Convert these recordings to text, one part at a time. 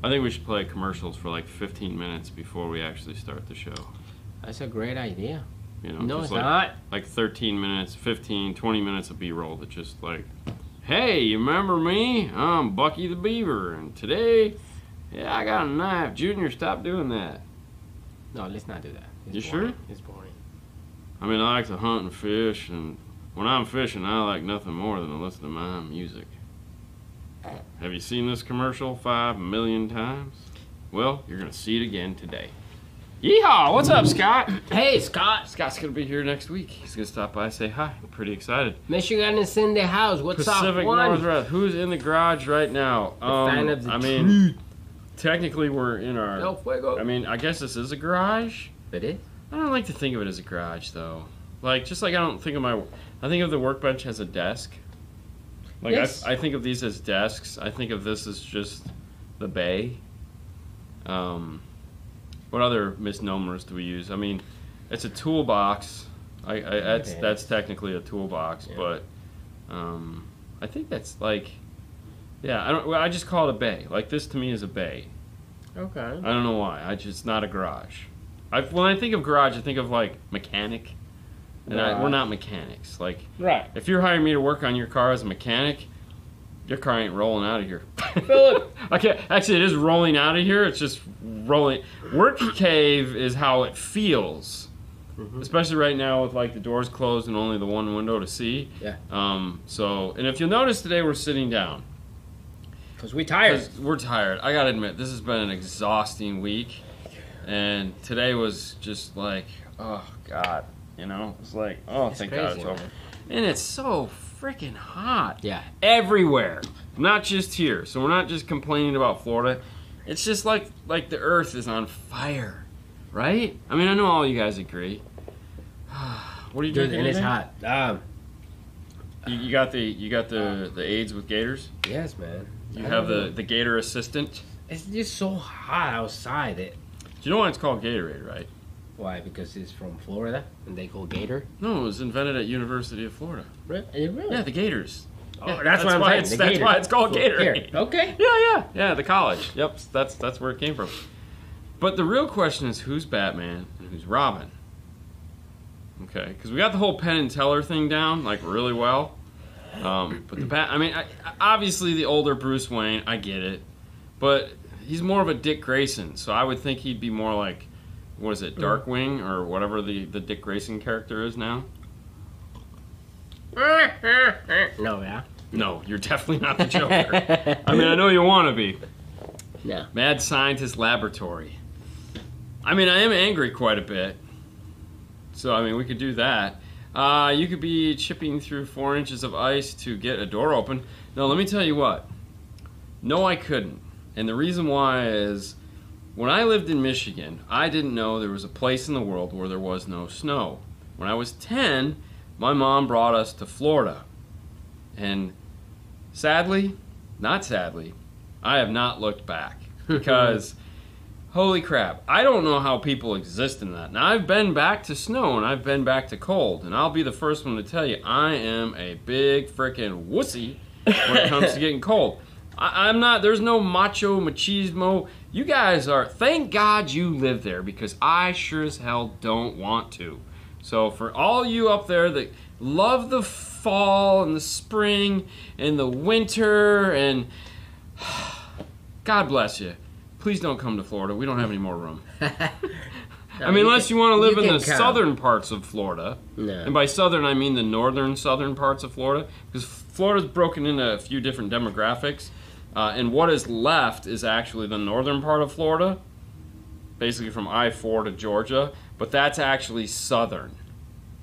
I think we should play commercials for like 15 minutes before we actually start the show. That's a great idea. You know, No, just it's not. Like 13 minutes, 15, 20 minutes of B-roll that just like, hey, you remember me? I'm Bucky the Beaver, and today, yeah, I got a knife. Junior, stop doing that. No, let's not do that. It's You boring. sure? It's boring. I mean, I like to hunt and fish, and when I'm fishing, I like nothing more than to listen to my music. Have you seen this commercial 5 million times? Well, you're going to see it again today. Yeehaw! What's up, Scott? Hey, Scott. Scott's going to be here next week. He's going to stop by and say hi. I'm pretty excited. Michigan is in the house. What's Pacific up, one? Northwest. Who's in the garage right now? Fan of the I truth. mean, technically we're in our... El Fuego. I mean, I guess this is a garage. It is? I don't like to think of it as a garage, though. Like, just like I don't think of my... I think of the workbench as a desk. Like, Yes. I think of these as desks. I think of this as just the bay. What other misnomers do we use? I mean, it's a toolbox. That's technically a toolbox, Yeah. but I think that's like... Yeah, I just call it a bay. Like, this to me is a bay. Okay. I don't know why. It's not a garage. When I think of garage, I think of like mechanic, and Right. we're not mechanics. Like, Right. if you're hiring me to work on your car as a mechanic, your car ain't rolling out of here. Philip. Okay, actually, it is rolling out of here. It's just rolling. Work cave is how it feels, especially right now with like the doors closed and only the one window to see. Yeah. So, and if you'll notice today, we're sitting down. Because we're tired. 'Cause we're tired. I gotta admit, this has been an exhausting week, and today was just like, oh god, you know, it's like, oh, It's thank crazy, God it's over. man. And it's so freaking hot. Yeah. Everywhere, not just here. So we're not just complaining about Florida. It's just like the earth is on fire, right? I mean, I know all you guys agree. What are you Dude, drinking? and it's today? hot. You got the aids with gators. Yes, man. You have the gator assistant. It's just so hot outside. You know why it's called Gatorade, right? Why? Because it's from Florida and they call Gator? No, it was invented at University of Florida. Really? Yeah, the Gators. Oh, Yeah, that's what I'm why saying. that's why it's called Gatorade. Here. Okay. Yeah, the college. Yep, that's where it came from. But the real question is, who's Batman and who's Robin? Okay, because we got the whole Penn and Teller thing down like really well. But I mean, obviously the older Bruce Wayne, I get it, but he's more of a Dick Grayson, so I would think he'd be more like, what is it, Darkwing or whatever the Dick Grayson character is now. No, yeah? No, you're definitely not the Joker. I mean, I know you want to be. No. Mad Scientist Laboratory. I mean, I am angry quite a bit, so I mean, we could do that. You could be chipping through 4 inches of ice to get a door open. Now, let me tell you what. No, I couldn't. And the reason why is, when I lived in Michigan, I didn't know there was a place in the world where there was no snow. When I was 10, my mom brought us to Florida. And sadly, not sadly, I have not looked back. Because... holy crap, I don't know how people exist in that. Now, I've been back to snow and I've been back to cold, and I'll be the first one to tell you, I am a big freaking wussy when it comes to getting cold. I'm not, there's no macho machismo. You guys are, thank God you live there, because I sure as hell don't want to. So for all you up there that love the fall and the spring and the winter, and God bless you. Please don't come to Florida. We don't have any more room. I mean, unless you want to live in the southern parts of Florida. No. And by southern, I mean the northern southern parts of Florida. Because Florida's broken into a few different demographics. And what is left is actually the northern part of Florida. Basically from I-4 to Georgia. But that's actually southern.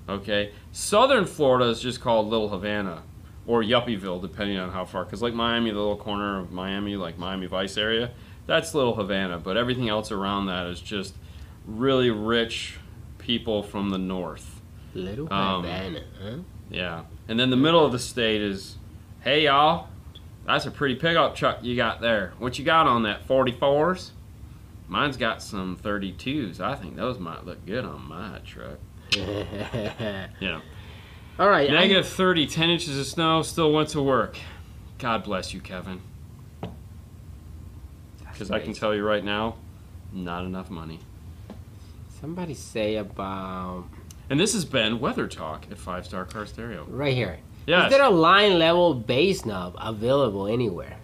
Okay? Southern Florida is just called Little Havana. Or Yuppieville, depending on how far. Because like Miami, the little corner of Miami, like Miami Vice area, that's Little Havana, but everything else around that is just really rich people from the north. Little Havana, huh? Yeah. And then the middle of the state is, hey y'all, that's a pretty pickup truck you got there. What you got on that, 44s? Mine's got some 32s. I think those might look good on my truck. Yeah. All right. Negative 30, 10 inches of snow, still went to work. God bless you, Kevin. Because I can tell you right now, not enough money. Somebody say about... And this has been Weather Talk at 5 Star Car Stereo. Right here. Yes. Is there a line level bass knob available anywhere?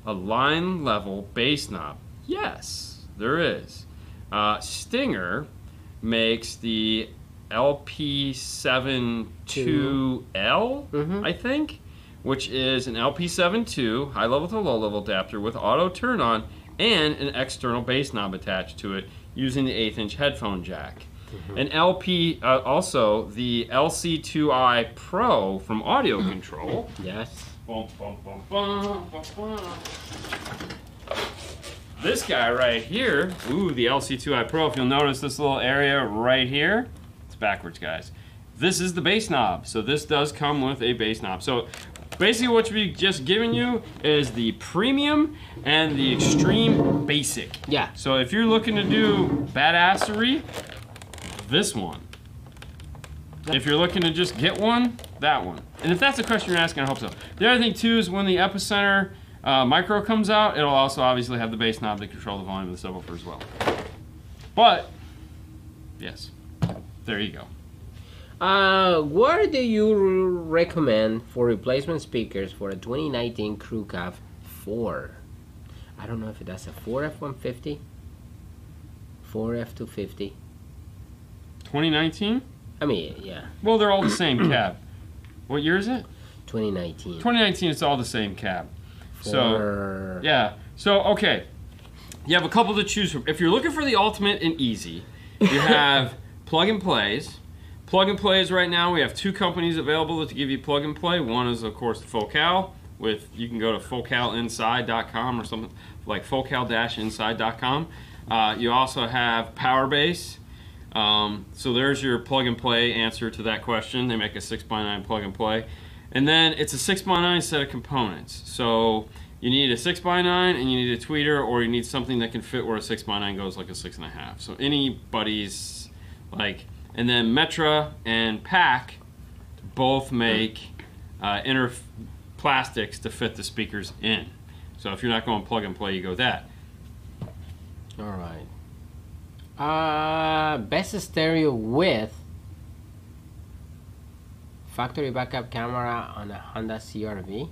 A line level bass knob? Yes, there is. Stinger makes the LP72L, I think, which is an LP72 high level to low level adapter with auto turn on and an external bass knob attached to it using the 1/8" headphone jack. An LP, also the Lc2i Pro from Audio Control. Yes. Bum, bum, bum, bum, bum, bum. This guy right here, ooh, the Lc2i Pro. If you'll notice this little area right here, it's backwards, guys. This is the bass knob, so this does come with a bass knob. So basically what we've just given you is the premium and the extreme basic. Yeah. So if you're looking to do badassery, this one. If you're looking to just get one, that one. And if that's the question you're asking, I hope so. The other thing too is when the Epicenter Micro comes out, it'll also obviously have the bass knob to control the volume of the subwoofer as well. But, yes, there you go. What do you recommend for replacement speakers for a 2019 Crew Cab 4? I don't know if that's a 4F150, 4F250. 2019? I mean, yeah. Well, they're all the same cab. What year is it? 2019. 2019, it's all the same cab. So, For... yeah. So, okay. You have a couple to choose from. If you're looking for the ultimate and easy, you have plug and plays. Plug and plays right now, we have 2 companies available to give you plug and play. One is, of course, Focal. You can go to focalinside.com or something like focal-inside.com. You also have Powerbase. So there's your plug and play answer to that question. They make a 6x9 plug and play. And then it's a 6x9 set of components. So you need a 6x9 and you need a tweeter, or you need something that can fit where a 6x9 goes like a 6.5. So anybody's like, and then Metra and PAC both make inner plastics to fit the speakers in. So if you're not going plug and play, you go that. All right. Best stereo with factory backup camera on a Honda CR-V.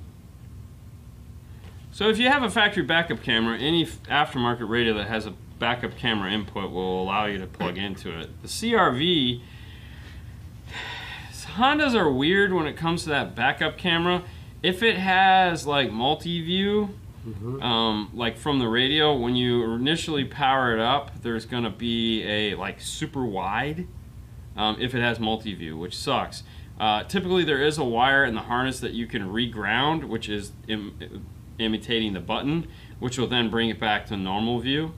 So if you have a factory backup camera, any aftermarket radio that has a backup camera input will allow you to plug into it. The CR-V, Hondas are weird when it comes to that backup camera. If it has like multi-view, like from the radio, when you initially power it up, there's going to be a like super wide if it has multi-view, which sucks. Typically there is a wire in the harness that you can reground, which is imitating the button, which will then bring it back to normal view.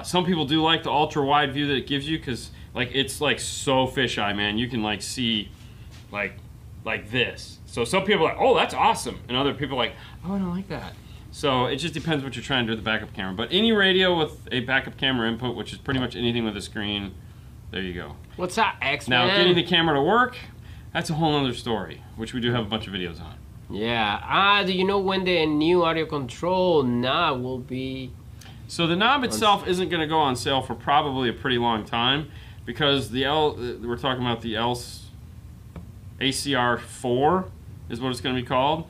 Some people do like the ultra wide view that it gives you, because like it's like so fisheye, man. You can like see like this. So some people are like, oh, that's awesome, and other people are like, oh, I don't like that. So it just depends what you're trying to do with the backup camera. But any radio with a backup camera input, which is pretty much anything with a screen, there you go. What's up, X-Man? Now, getting the camera to work, that's a whole other story, which we do have a bunch of videos on. Yeah. Do you know when the new audio control knob will be? So the knob itself isn't going to go on sale for probably a pretty long time, because we're talking about the ACR4 is what it's going to be called.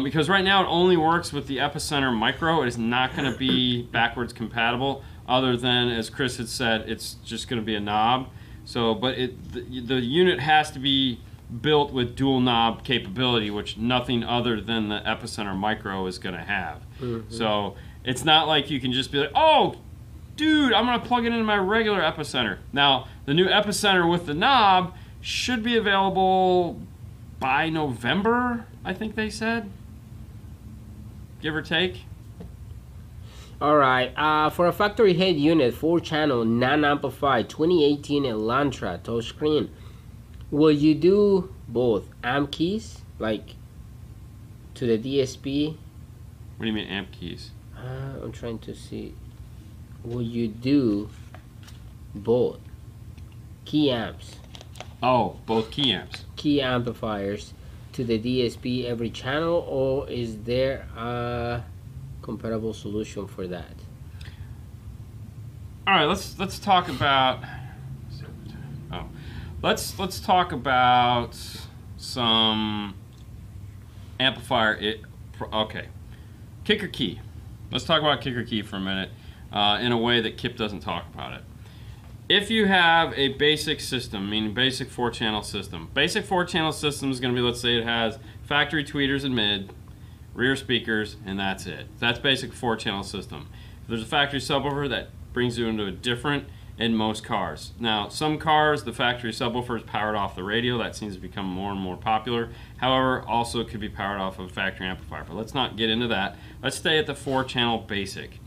Because right now it only works with the Epicenter Micro. It is not going to be backwards compatible, other than, as Chris had said, it's just going to be a knob. So, but the unit has to be built with dual knob capability, which nothing other than the Epicenter Micro is going to have. So it's not like you can just be like, oh, dude, I'm going to plug it into my regular Epicenter. Now, the new Epicenter with the knob should be available by November, I think they said, give or take. All right. For a factory head unit, 4-channel, non-amplified, 2018 Elantra touchscreen, will you do both amp keys, like to the DSP? What do you mean amp keys? I'm trying to see. Will you do both key amps? Oh, both key amps. Key amplifiers to the DSP every channel, or is there a compatible solution for that? All right, let's talk about. Let's talk about some amplifier. Okay, kicker key. Let's talk about kicker key for a minute in a way that Kip doesn't talk about it. If you have a basic system, meaning basic 4-channel system, basic 4-channel system is going to be, let's say it has factory tweeters in mid, rear speakers, and that's it. That's basic 4-channel system. If there's a factory subwoofer, that brings you into a different in most cars. Now, some cars, the factory subwoofer is powered off the radio. That seems to become more and more popular. However, also it could be powered off of a factory amplifier. But let's not get into that. Let's stay at the 4-channel basic.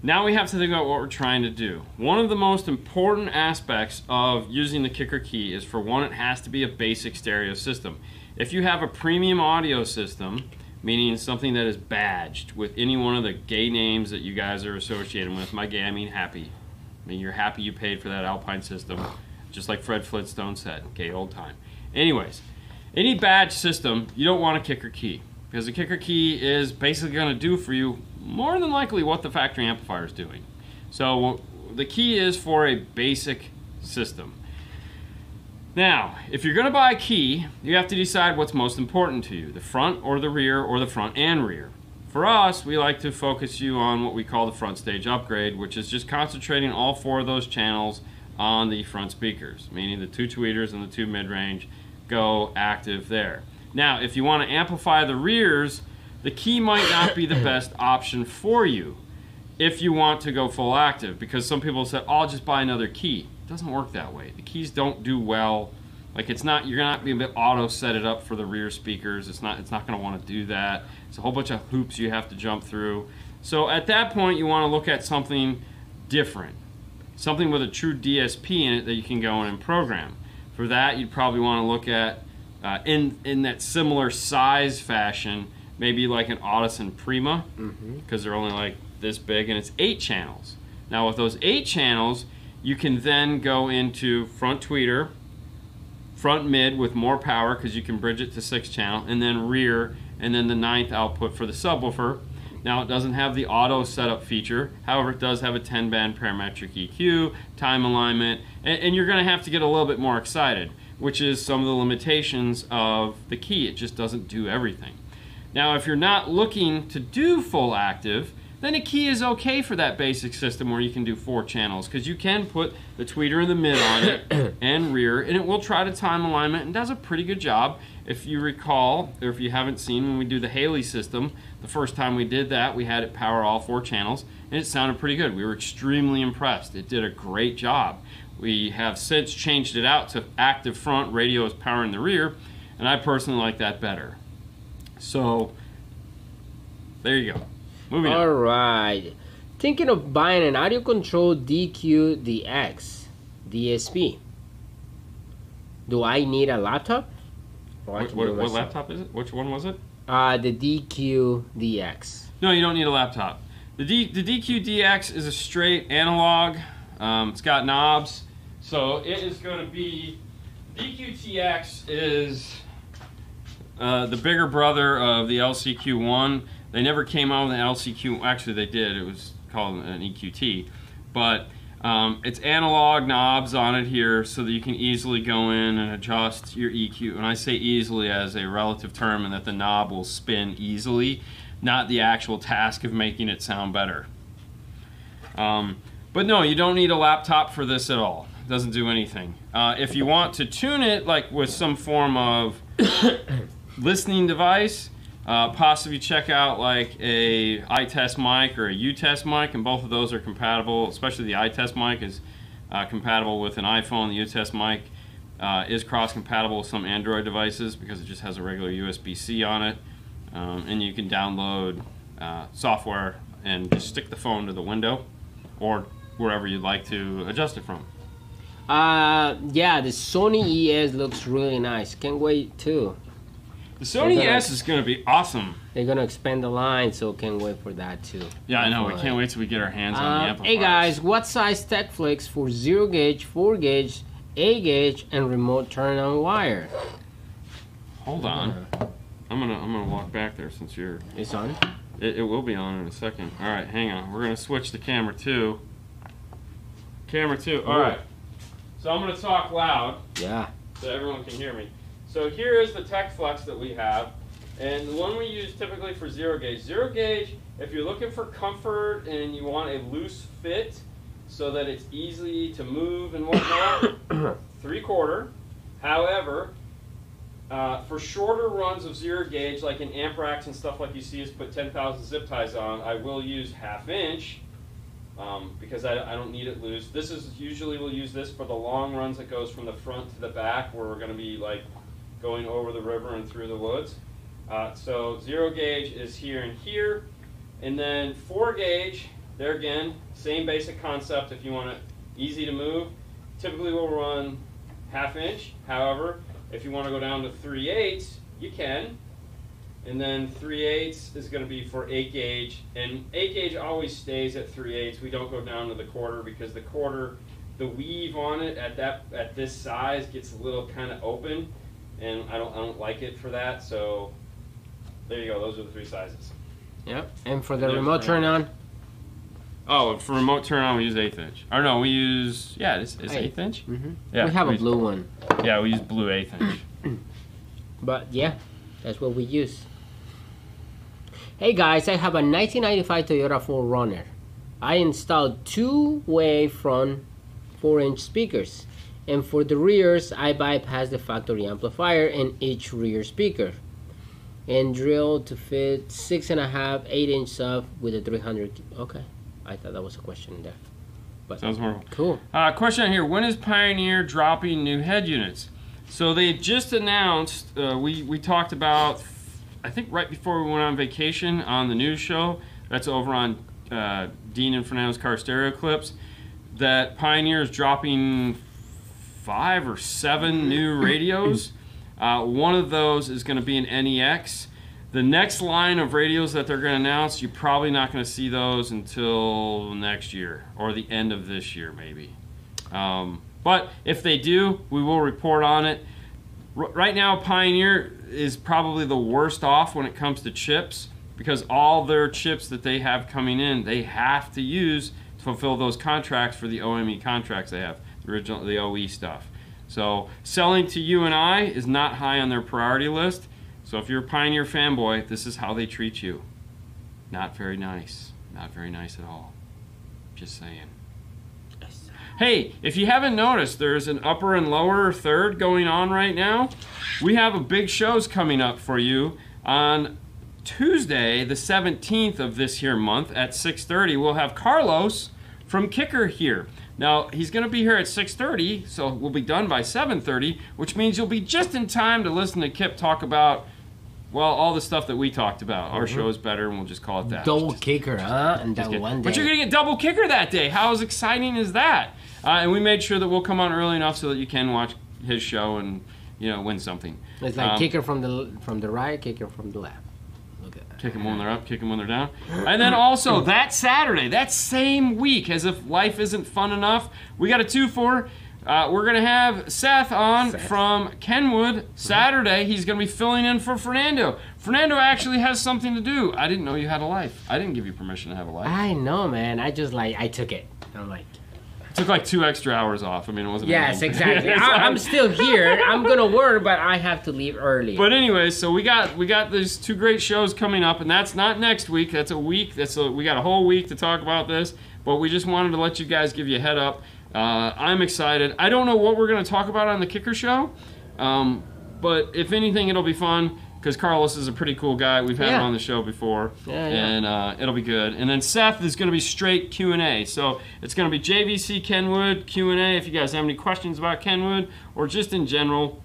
Now we have to think about what we're trying to do. One of the most important aspects of using the kicker key is, for one, it has to be a basic stereo system. If you have a premium audio system, meaning something that is badged with any one of the gay names that you guys are associated with, by gay I mean happy. I mean, you're happy you paid for that Alpine system, just like Fred Flintstone said, gay old time. Anyways, any badged system, you don't want a kicker key, because the kicker key is basically going to do for you more than likely what the factory amplifier is doing. So the key is for a basic system. Now, if you're going to buy a key, you have to decide what's most important to you, the front or the rear, or the front and rear. For us, we like to focus you on what we call the front stage upgrade, which is just concentrating all 4 of those channels on the front speakers, meaning the 2 tweeters and the 2 mid-range go active there. Now, if you want to amplify the rears, the key might not be the best option for you if you want to go full active, because some people say, oh, I'll just buy another key. It doesn't work that way. The keys don't do well. Like, it's not, you're not going to be auto set it up for the rear speakers. It's not going to want to do that. It's a whole bunch of hoops you have to jump through. So at that point, you want to look at something different, something with a true DSP in it that you can go in and program. For that, you'd probably want to look at in that similar size fashion, maybe like an Audison Prima, because they're only like this big, and it's 8 channels. Now with those 8 channels, you can then go into front tweeter, front mid with more power because you can bridge it to 6-channel, and then rear, and then the 9th output for the subwoofer. Now it doesn't have the auto setup feature, however it does have a 10-band parametric EQ, time alignment, and you're going to have to get a little bit more excited, which is some of the limitations of the key. It just doesn't do everything. Now if you're not looking to do full active, then a key is okay for that basic system where you can do 4 channels, because you can put the tweeter in the mid on it and rear, and it will try to time alignment and does a pretty good job. If you recall, or if you haven't seen, when we do the Haley system, the first time we did that, we had it power all 4 channels, and it sounded pretty good. We were extremely impressed. It did a great job. We have since changed it out to active front, radio is powering the rear, and I personally like that better. So, there you go. Moving on. Alright. Thinking of buying an audio control DQ-DX DSP. Do I need a laptop? What laptop is it? Which one was it? The DQ-DX. No, you don't need a laptop. The DQ-DX is a straight analog. It's got knobs. So it is going to be... DQ-TX is the bigger brother of the LC-Q1. They never came out with an LC-Q. Actually, they did. It was called an EQT. But it's analog knobs on it here so that you can easily go in and adjust your EQ. And I say easily as a relative term, and that the knob will spin easily, not the actual task of making it sound better. But no, you don't need a laptop for this at all. It doesn't do anything. If you want to tune it like with some form of listening device, possibly check out like a iTest mic or a U-Test mic, and both of those are compatible. Especially the iTest mic is compatible with an iPhone. The U-Test mic is cross-compatible with some Android devices because it just has a regular USB-C on it, and you can download software and just stick the phone to the window or wherever you'd like to adjust it from. Yeah, the Sony ES looks really nice. Can't wait too. The Sony ES is going to be awesome. They're going to expand the line, so can't wait for that too. Yeah, I know. We can't wait till we get our hands on the amplifiers. Hey guys, what size tech flicks for 0 gauge, 4 gauge, 8 gauge, and remote turn on wire? Hold on. I'm gonna walk back there since you're. It's on. It will be on in a second. All right, hang on. We're gonna switch to camera 2. Camera 2. All right. So I'm gonna talk loud. Yeah. So everyone can hear me. So here is the Tech Flex that we have, and the one we use typically for zero gauge. Zero gauge, if you're looking for comfort and you want a loose fit so that it's easy to move and whatnot, 3/4. However, for shorter runs of zero gauge, like in amp racks and stuff like you see us put 10,000 zip ties on, I will use 1/2 inch because I don't need it loose. This is usually we'll use this for the long runs that goes from the front to the back where we're going to be like going over the river and through the woods. So zero gauge is here and here. And then 4 gauge, there again, same basic concept if you want it easy to move. Typically we'll run 1/2 inch. However, if you want to go down to 3/8, you can. And then 3/8 is going to be for 8 gauge. And 8 gauge always stays at 3/8. We don't go down to the 1/4 because the 1/4, the weave on it at this size gets a little kind of open, and I don't like it for that. So there you go. Those are the 3 sizes. Yep. And for the remote turn on. Oh, for remote turn on, we use 1/8 inch. Or no, we use it's 1/8 inch. Yeah, we have a blue one. Yeah, we use blue 1/8 inch. But yeah, that's what we use. Hey guys, I have a 1995 Toyota 4Runner. I installed 2-way front 4-inch speakers, and for the rears, I bypassed the factory amplifier in each rear speaker, and drilled to fit 6.5 8-inch sub with a 300. Okay, I thought that was a question there. But sounds more cool. Question here: when is Pioneer dropping new head units? So they just announced. We talked about, I think right before we went on vacation on the news show. That's over on Dean and Fernando's Car Stereo Clips. That Pioneer is dropping 5 or 7 new radios. One of those is going to be an NEX. The next line of radios that they're going to announce, you're probably not going to see those until next year or the end of this year, maybe. But if they do, we will report on it. Right now, Pioneer is probably the worst off when it comes to chips because all their chips that they have coming in, they have to use to fulfill those contracts for the OME contracts they have, the OE stuff. So selling to you and I is not high on their priority list. So if you're a Pioneer fanboy, this is how they treat you. Not very nice. Not very nice at all. Just saying. Hey, if you haven't noticed, there's an upper and lower third going on right now. We have a big shows coming up for you on Tuesday, the 17th of this here month at 6:30. We'll have Carlos from Kicker here. Now, he's going to be here at 6:30, so we'll be done by 7:30, which means you'll be just in time to listen to Kip talk about, well, all the stuff that we talked about. Our show is better, and we'll just call it that. Double kicker, huh? And that one day. But you're going to get double kicker that day. How exciting is that? And we made sure that we'll come on early enough so that you can watch his show and, you know, win something. It's like kicker from the right, kicker from the left. Look at that. Kick them when they're up, kick them when they're down. And then also that Saturday, that same week, as if life isn't fun enough, we got a 2-for. We're going to have Seth on from Kenwood Saturday. He's going to be filling in for Fernando. Fernando actually has something to do. I didn't know you had a life. I didn't give you permission to have a life. I know, man. I took it. I'm like... It took like 2 extra hours off. I mean, it wasn't... Yes, exactly. I'm still here. I'm going to work, but I have to leave early. But anyway, so we got these 2 great shows coming up, and that's not next week. That's a week. We got a whole week to talk about this, but we just wanted to let you guys give you a head up. I'm excited. I don't know what we're going to talk about on the Kicker Show, but if anything, it'll be fun because Carlos is a pretty cool guy. We've had him on the show before, and it'll be good. And then Seth is going to be straight Q&A. So it's going to be JVC Kenwood Q&A if you guys have any questions about Kenwood or just in general.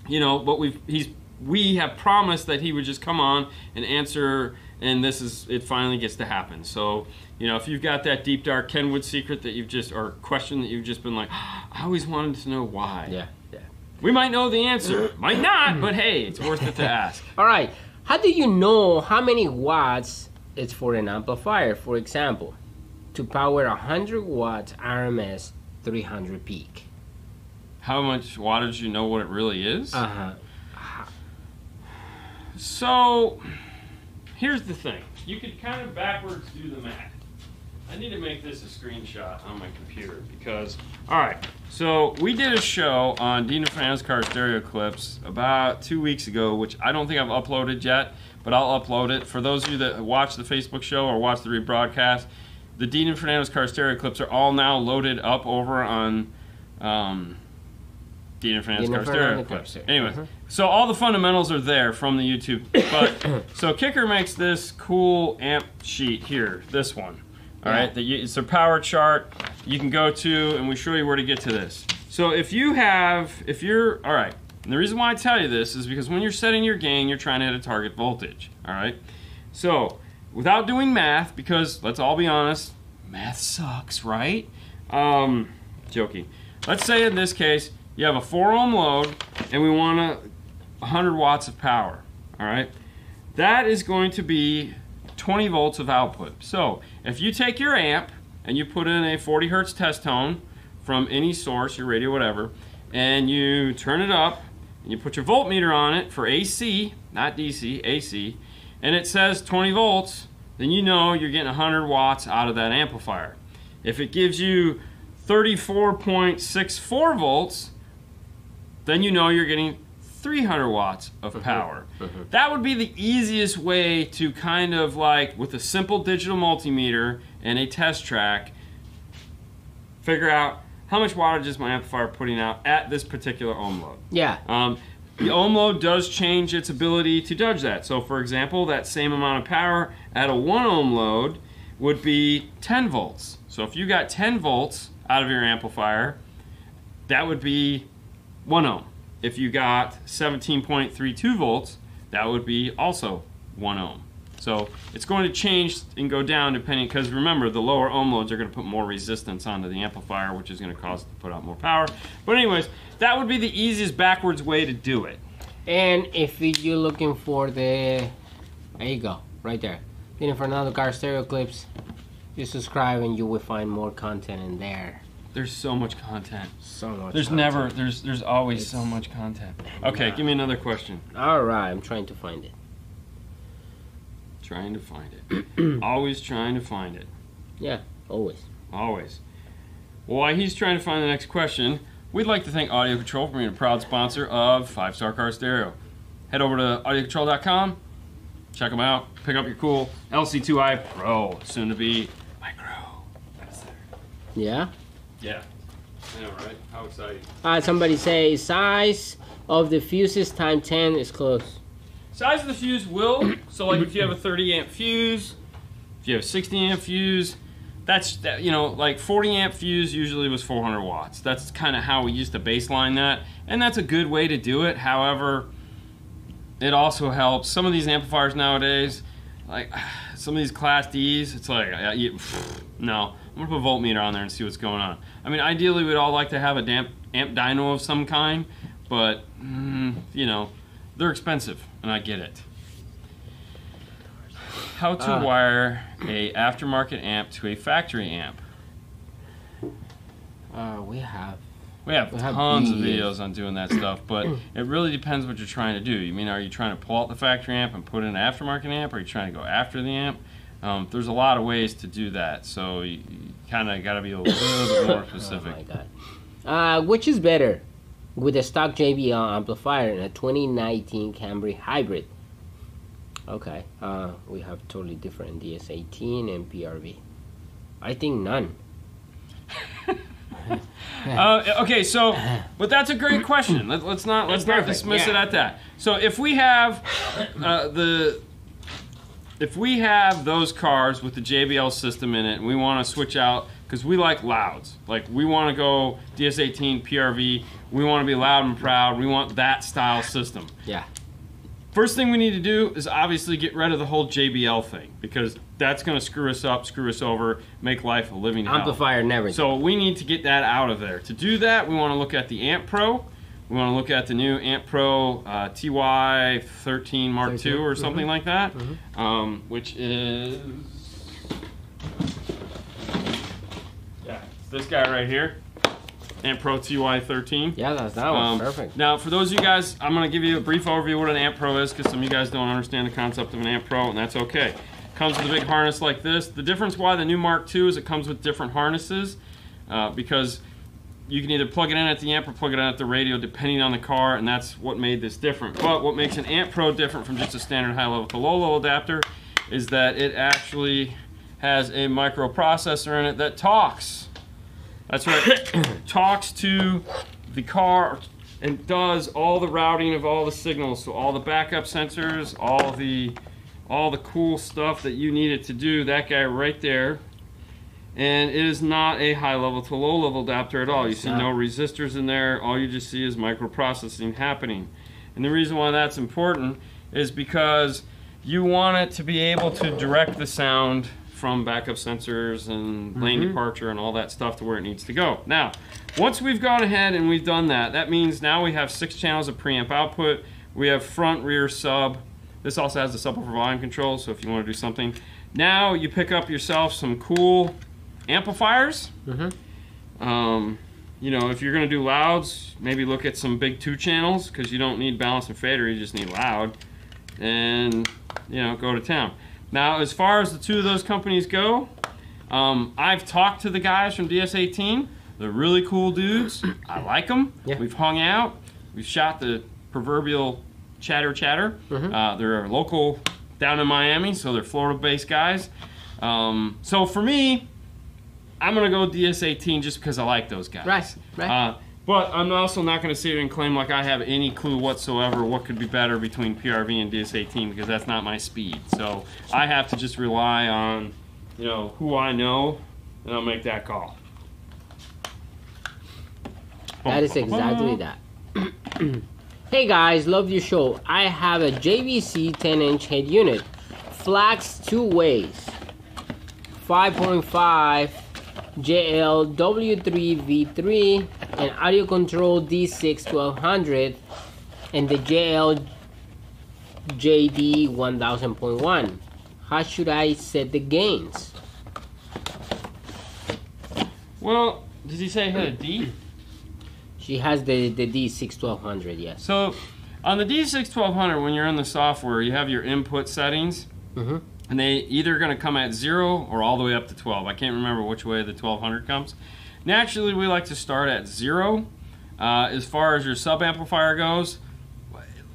You know, but we have promised that he would just come on and answer, and it finally gets to happen. So, you know, if you've got that deep dark Kenwood secret that or question that you've just been like, I always wanted to know why. Yeah. We might know the answer. Might not, but hey, it's worth it to ask. All right. How do you know how many watts it's for an amplifier? For example, to power 100 watts RMS 300 peak. How much wattage you know what it really is? So here's the thing. You could kind of backwards do the math. I need to make this a screenshot on my computer because, all right, so we did a show on Dean and Fernando's car stereo clips about 2 weeks ago, which I don't think I've uploaded yet, but I'll upload it. For those of you that watch the Facebook show or watch the rebroadcast, the Dean and Fernando's car stereo clips are all now loaded up over on Dean and Fernando's car stereo clips. Anyway, so all the fundamentals are there from the YouTube. But so Kicker makes this cool amp sheet here, this one. All right, it's their power chart you can go to, and we show you where to get to this. So if you're, all right, and the reason why I tell you this is because when you're setting your gain, you're trying to hit a target voltage, all right? So without doing math, because let's all be honest, math sucks, right? Joking. Let's say in this case, you have a 4 ohm load, and we want 100 watts of power, all right? That is going to be 20 volts of output. So if you take your amp and you put in a 40 hertz test tone from any source, your radio, whatever, and you turn it up and you put your voltmeter on it for AC, not DC, AC, and it says 20 volts, then you know you're getting 100 watts out of that amplifier. If it gives you 34.64 volts, then you know you're getting 300 watts of power. That would be the easiest way to kind of like, with a simple digital multimeter and a test track, figure out how much wattage is my amplifier putting out at this particular ohm load. Yeah. The ohm load does change its ability to judge that. So for example, that same amount of power at a 1 ohm load would be 10 volts. So if you got 10 volts out of your amplifier, that would be 1 ohm. If you got 17.32 volts, that would be also 1 ohm. So it's going to change and go down depending, because remember, the lower ohm loads are going to put more resistance onto the amplifier, which is going to cause it to put out more power. But anyways, that would be the easiest backwards way to do it. And if you're looking for the, there you go, right there, Dean and Fernando car stereo clips, you subscribe and you will find more content in there. There's so much content. So much There's content. there's always so much content. Okay, give me another question. All right, I'm trying to find it. Trying to find it. Always trying to find it. Yeah, always. Always. Well, while he's trying to find the next question, we'd like to thank Audio Control for being a proud sponsor of 5-Star Car Stereo. Head over to audiocontrol.com, check them out, pick up your cool Lc2i Pro, soon to be micro. That's there. Yeah? Yeah. I know, right? How exciting. Somebody say size of the fuses times 10 is close. Size of the fuse will, so like if you have a 30 amp fuse, if you have a 60 amp fuse, that's, you know, like 40 amp fuse usually was 400 watts. That's kind of how we used to baseline that, and that's a good way to do it. However, it also helps. Some of these amplifiers nowadays, like some of these Class Ds, it's like, no, I'm gonna put a voltmeter on there and see what's going on. I mean, ideally we'd all like to have a amp dyno of some kind, but you know, they're expensive, and I get it. How to wire a aftermarket amp to a factory amp. We have tons of videos on doing that stuff, but it really depends what you're trying to do. You mean, are you trying to pull out the factory amp and put in an aftermarket amp, or are you trying to go after the amp? There's a lot of ways to do that, so you kind of got to be a little bit more specific. Oh my God. Which is better, with a stock JBL amplifier and a 2019 Camry hybrid? Okay, we have totally different DS18 and PRV. I think none. Okay, so, but that's a great question. Let's not dismiss it at that. So if we have those cars with the JBL system in it, and we want to switch out, because we like louds, like we want to go DS18 PRV, we want to be loud and proud, we want that style system. Yeah. First thing we need to do is obviously get rid of the whole JBL thing, because that's going to screw us up, screw us over, make life a living hell. Amplifier never. So we need to get that out of there. To do that, we want to look at the Amp Pro. We want to look at the new Amp Pro TY13 Mark II or something like that, which is, yeah, it's this guy right here. Amp Pro TY13. Yeah, that's that one. Perfect. Now, for those of you guys, I'm going to give you a brief overview of what an Amp Pro is, because some of you guys don't understand the concept of an Amp Pro, and that's okay. Comes with a big harness like this. The difference why the new Mark II is it comes with different harnesses, because you can either plug it in at the amp or plug it in at the radio, depending on the car, and that's what made this different. But what makes an Amp Pro different from just a standard high level to low level adapter is that it actually has a microprocessor in it that talks. That's right, talks to the car and does all the routing of all the signals. So all the backup sensors, all the cool stuff that you need it to do, that guy right there. And it is not a high level to low level adapter at all. You see no resistors in there. All you just see is microprocessing happening. And the reason why that's important is because you want it to be able to direct the sound from backup sensors and lane departure and all that stuff to where it needs to go. Now, once we've gone ahead and we've done that, that means now we have 6 channels of preamp output. We have front, rear, sub. This also has the subwoofer volume control, so if you want to do something. Now you pick up yourself some cool amplifiers. You know, if you're going to do louds, maybe look at some big 2 channels, because you don't need balance and fader, you just need loud. And, you know, go to town. Now, as far as the 2 of those companies go, I've talked to the guys from DS18. They're really cool dudes. I like them. Yeah. We've hung out. We've shot the proverbial chatter. They're local down in Miami, so they're Florida-based guys. So for me, I'm going to go DS18 just because I like those guys. Right. But I'm also not going to sit here and claim like I have any clue whatsoever what could be better between PRV and DS18, because that's not my speed. So I have to just rely on, you know, who I know, and I'll make that call. That is exactly that. Hey guys, love your show. I have a JVC 10-inch head unit, flax 2 ways, 5.5 JL W3V3, and audio control D6 1200, and the JL JD 1000.1. How should I set the gains? Well, did he say he had a D? She has the D6 1200, yes. So on the D6 1200, when you're in the software, you have your input settings. And they either going to come at 0 or all the way up to 12. I can't remember which way the 1200 comes. Naturally, we like to start at 0. As far as your sub amplifier goes,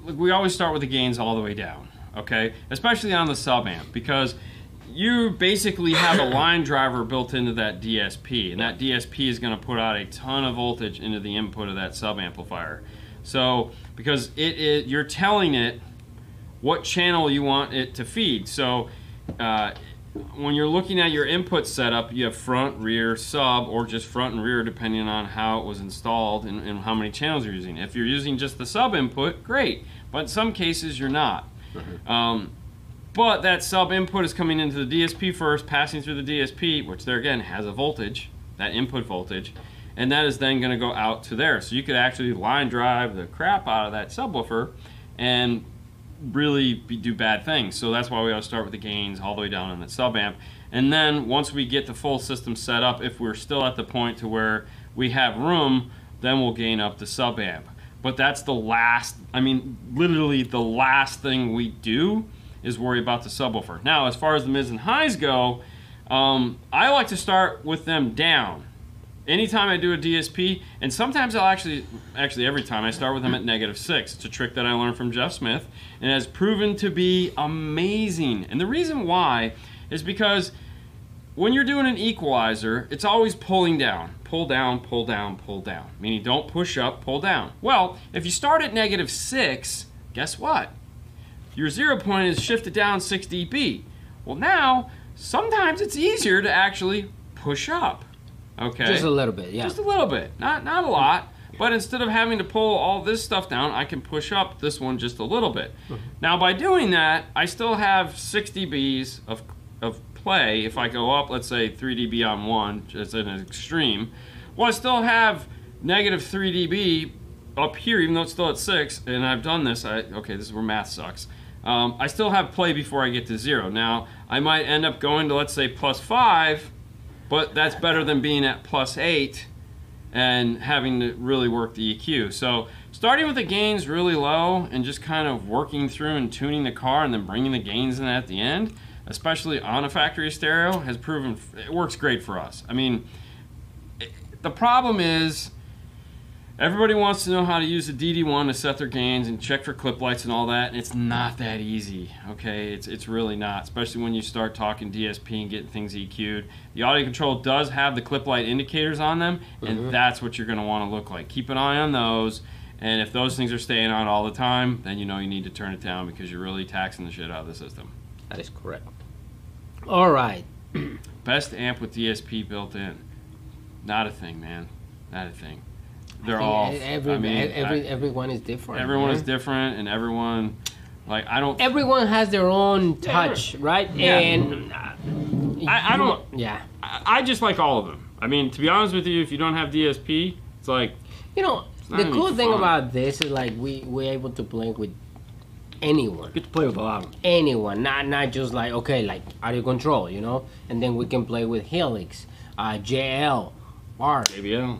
we always start with the gains all the way down, okay? Especially on the sub amp, because you basically have a line driver built into that DSP, and that DSP is going to put out a ton of voltage into the input of that sub amplifier. So, because you're telling it what channel you want it to feed. So when you're looking at your input setup, you have front, rear, sub, or just front and rear depending on how it was installed and how many channels you're using. If you're using just the sub input, great, but in some cases you're not. But that sub input is coming into the DSP first, passing through the DSP, which there again has a voltage, that input voltage, and that is then going to go out to there. So you could actually line drive the crap out of that subwoofer and really do bad things. So that's why we always start with the gains all the way down in that sub amp. And then once we get the full system set up, if we're still at the point to where we have room, then we'll gain up the sub amp. But that's the last, I mean, literally the last thing we do is worry about the subwoofer. Now, as far as the mids and highs go, I like to start with them down. Anytime I do a DSP, and sometimes I'll actually every time I start with them at -6. It's a trick that I learned from Jeff Smith, and it has proven to be amazing. And the reason why is because when you're doing an equalizer, it's always pulling down. Pull down, pull down, pull down. Meaning don't push up, pull down. Well, if you start at -6, guess what? Your 0 point is shifted down 6 dB. Well now, sometimes it's easier to actually push up. Okay. Just a little bit, yeah. Just a little bit, not a lot. But instead of having to pull all this stuff down, I can push up this one just a little bit. Now by doing that, I still have 6 dBs of play. If I go up, let's say 3 dB on one, just in an extreme, well, I still have -3 dB up here, even though it's still at 6. And I've done this. Okay, this is where math sucks. I still have play before I get to 0. Now I might end up going to, let's say, +5. But that's better than being at +8 and having to really work the EQ. So starting with the gains really low and just kind of working through and tuning the car and then bringing the gains in at the end, especially on a factory stereo, has proven it works great for us. I mean, the problem is everybody wants to know how to use the DD1 to set their gains and check for clip lights and all that, and it's not that easy, okay? It's really not, especially when you start talking DSP and getting things EQ'd. The audio control does have the clip light indicators on them, and that's what you're gonna wanna look like. Keep an eye on those, and if those things are staying on all the time, then you know you need to turn it down because you're really taxing the shit out of the system. That is correct. All right. Best amp with DSP built in. Not a thing, man. Not a thing. They're all. Everyone is different. Everyone is different, and everyone, like, I don't. Everyone has their own touch, right? Yeah. And I don't. Yeah. I just like all of them. I mean, to be honest with you, if you don't have DSP, it's like. You know, the cool thing about this is like we're able to play with anyone. Get to play with a lot of them. Anyone, not just like okay, like audio control, you know, and then we can play with Helix, JL, R. JBL.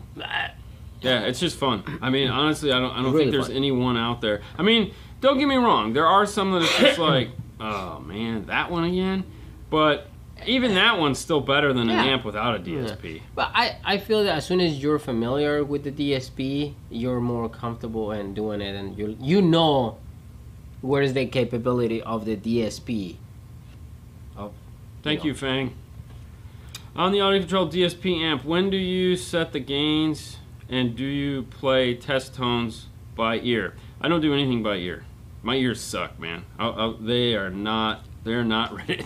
Yeah, it's just fun. I mean, honestly, I don't Really think there's fun. anyone out there. I mean, don't get me wrong. There are some that it's just like, oh man, that one again. But even that one's still better than an amp without a DSP. Yeah. But I feel that as soon as you're familiar with the DSP, you're more comfortable in doing it, and you know where is the capability of the DSP. Thank you, Fang. On the audio control DSP amp, when do you set the gains? And do you play test tones by ear? I don't do anything by ear. My ears suck, man. They're not ready.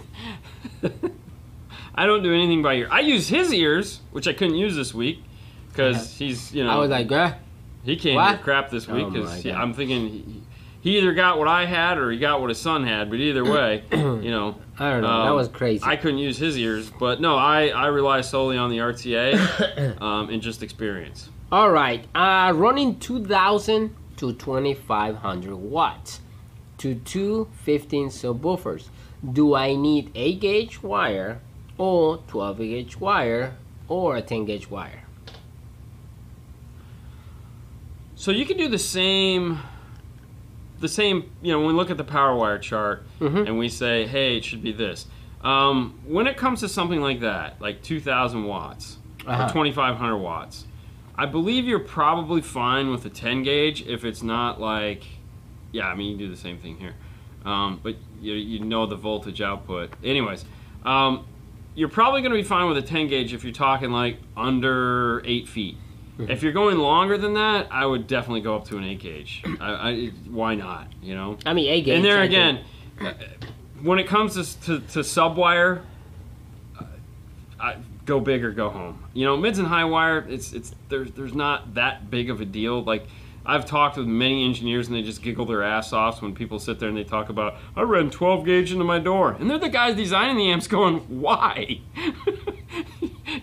I don't do anything by ear. I use his ears, which I couldn't use this week because he's, you know. I was like, he can't hear crap this week because I'm thinking he either got what I had or he got what his son had. But either way, you know. I don't know. That was crazy. I couldn't use his ears, but no, I rely solely on the RTA and just experience. All right, running 2,000 to 2,500 watts to two 15 subwoofers. Do I need 8 gauge wire or 12 gauge wire or a 10 gauge wire? So you can do the same, you know, when we look at the power wire chart and we say, hey, it should be this. When it comes to something like that, like 2,000 watts or 2,500 watts, I believe you're probably fine with a 10 gauge if it's not like, yeah, I mean, you do the same thing here. But you know the voltage output. Anyways, you're probably going to be fine with a 10 gauge if you're talking like under 8 feet. If you're going longer than that, I would definitely go up to an 8 gauge. Why not, you know? I mean, 8 gauge. And there again, when it comes to subwire, go big or go home. You know, mids and high wire, there's not that big of a deal. Like, I've talked with many engineers and they just giggle their ass off when people sit there and they talk about, I ran 12 gauge into my door. And they're the guys designing the amps going, why?